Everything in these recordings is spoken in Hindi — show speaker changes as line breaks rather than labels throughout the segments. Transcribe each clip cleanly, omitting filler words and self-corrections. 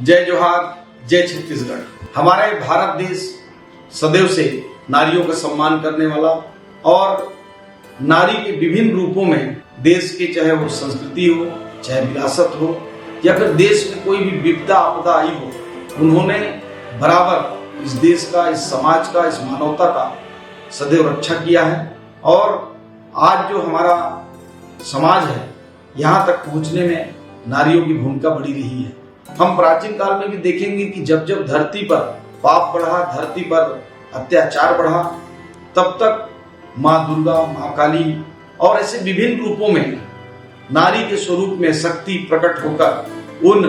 जय जोहार, जय छत्तीसगढ़। हमारे भारत देश सदैव से नारियों का सम्मान करने वाला और नारी के विभिन्न रूपों में देश के, चाहे वो संस्कृति हो, चाहे विरासत हो, या फिर देश में कोई भी विपदा आपदा आई हो, उन्होंने बराबर इस देश का, इस समाज का, इस मानवता का सदैव रक्षा किया है। और आज जो हमारा समाज है, यहाँ तक पहुँचने में नारियों की भूमिका बड़ी रही है। हम प्राचीन काल में भी देखेंगे कि जब जब धरती पर पाप बढ़ा, धरती पर अत्याचार बढ़ा, तब तक माँ दुर्गा, माँ काली और ऐसे विभिन्न रूपों में नारी के स्वरूप में शक्ति प्रकट होकर उन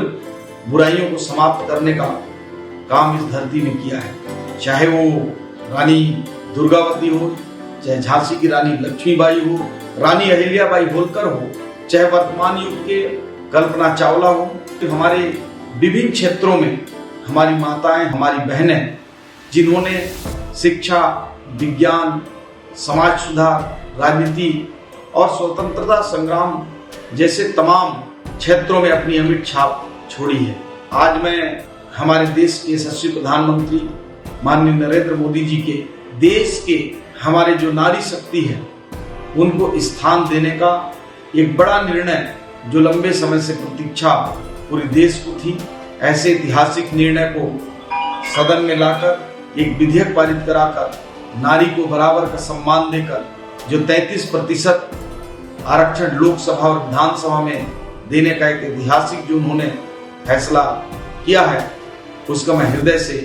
बुराइयों को समाप्त करने का काम इस धरती में किया है। चाहे वो रानी दुर्गावती हो, चाहे झांसी की रानी लक्ष्मीबाई हो, रानी अहिल्याबाई होलकर हो, चाहे वर्तमान युग के कल्पना चावला हो। हमारे विभिन्न क्षेत्रों में हमारी माताएं, हमारी बहनें, जिन्होंने शिक्षा, विज्ञान, समाज सुधार, राजनीति और स्वतंत्रता संग्राम जैसे तमाम क्षेत्रों में अपनी अमिट छाप छोड़ी है। आज मैं हमारे देश के यशस्वी प्रधानमंत्री माननीय नरेंद्र मोदी जी के देश के हमारे जो नारी शक्ति है उनको स्थान देने का एक बड़ा निर्णय, जो लंबे समय से प्रतीक्षा पूरे देश को थी, ऐसे ऐतिहासिक निर्णय को सदन में लाकर एक विधेयक पारित कराकर नारी को बराबर का सम्मान देकर जो 33% आरक्षण लोकसभा और विधानसभा में देने का एक ऐतिहासिक जो उन्होंने फैसला किया है, उसका मैं हृदय से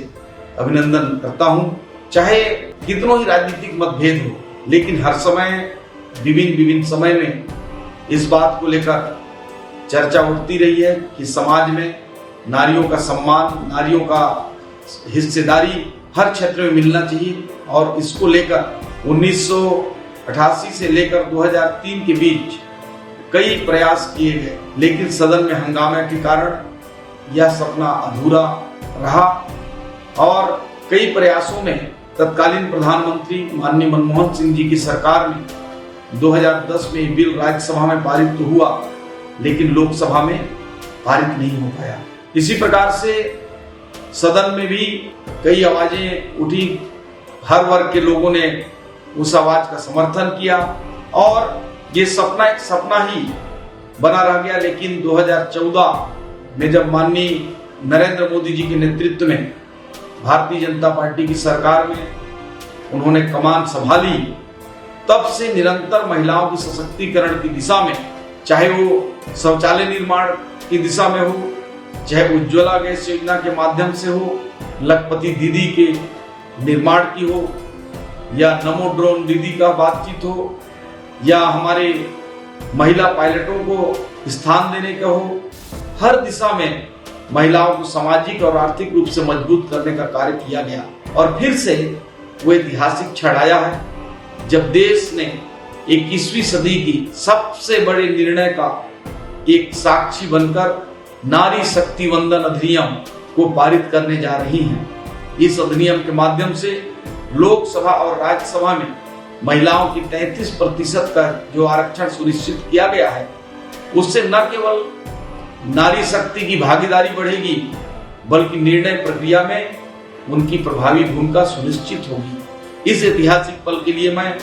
अभिनंदन करता हूं। चाहे कितनों ही राजनीतिक मतभेद हो, लेकिन हर समय विभिन्न समय में इस बात को लेकर चर्चा उठती रही है कि समाज में नारियों का सम्मान, नारियों का हिस्सेदारी हर क्षेत्र में मिलना चाहिए। और इसको लेकर 1988 से लेकर 2003 के बीच कई प्रयास किए गए, लेकिन सदन में हंगामे के कारण यह सपना अधूरा रहा। और कई प्रयासों में तत्कालीन प्रधानमंत्री माननीय मनमोहन सिंह जी की सरकार ने 2010 में बिल राज्यसभा में पारित तो हुआ, लेकिन लोकसभा में पारित नहीं हो पाया। इसी प्रकार से सदन में भी कई आवाजें उठी, हर वर्ग के लोगों ने उस आवाज का समर्थन किया और ये सपना एक सपना ही बना रह गया। लेकिन 2014 में जब माननीय नरेंद्र मोदी जी के नेतृत्व में भारतीय जनता पार्टी की सरकार में उन्होंने कमान संभाली, तब से निरंतर महिलाओं की सशक्तिकरण की दिशा में, चाहे वो शौचालय निर्माण की दिशा में हो, चाहे उज्ज्वला गैस योजना के माध्यम से हो, लखपति दीदी के निर्माण की हो, या नमो ड्रोन दीदी का बातचीत हो, या हमारे महिला पायलटों को स्थान देने का हो, हर दिशा में महिलाओं को सामाजिक और आर्थिक रूप से मजबूत करने का कार्य किया गया। और फिर से वो ऐतिहासिक क्षण आया है जब देश ने 21वीं सदी की सबसे बड़े निर्णय का एक साक्षी बनकर नारी शक्ति वंदन अधिनियम को पारित करने जा रही हैं। इस अधिनियम के माध्यम से लोकसभा और राज्यसभा में महिलाओं की 33% का जो आरक्षण सुनिश्चित किया गया है, उससे न केवल नारी शक्ति की भागीदारी बढ़ेगी, बल्कि निर्णय प्रक्रिया में उनकी प्रभावी भूमिका सुनिश्चित होगी। इस ऐतिहासिक पल के लिए मैं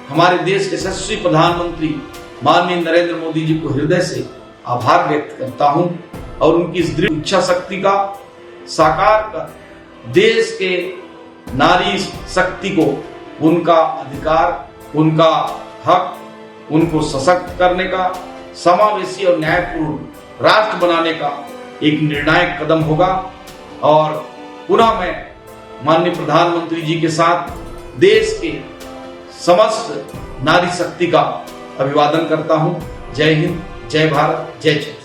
हमारे देश के यशस्वी प्रधानमंत्री माननीय नरेंद्र मोदी जी को हृदय से आभार व्यक्त करता हूं और उनकी इस दृढ़ इच्छा शक्ति का साकार कर देश के नारी शक्ति को उनका अधिकार, उनका हक, उनको सशक्त करने का, समावेशी और न्यायपूर्ण राष्ट्र बनाने का एक निर्णायक कदम होगा। और पुनः मैं माननीय प्रधानमंत्री जी के साथ देश के समस्त नारी शक्ति का अभिवादन करता हूं। जय हिंद, जय भारत, जय छत्तीसगढ़।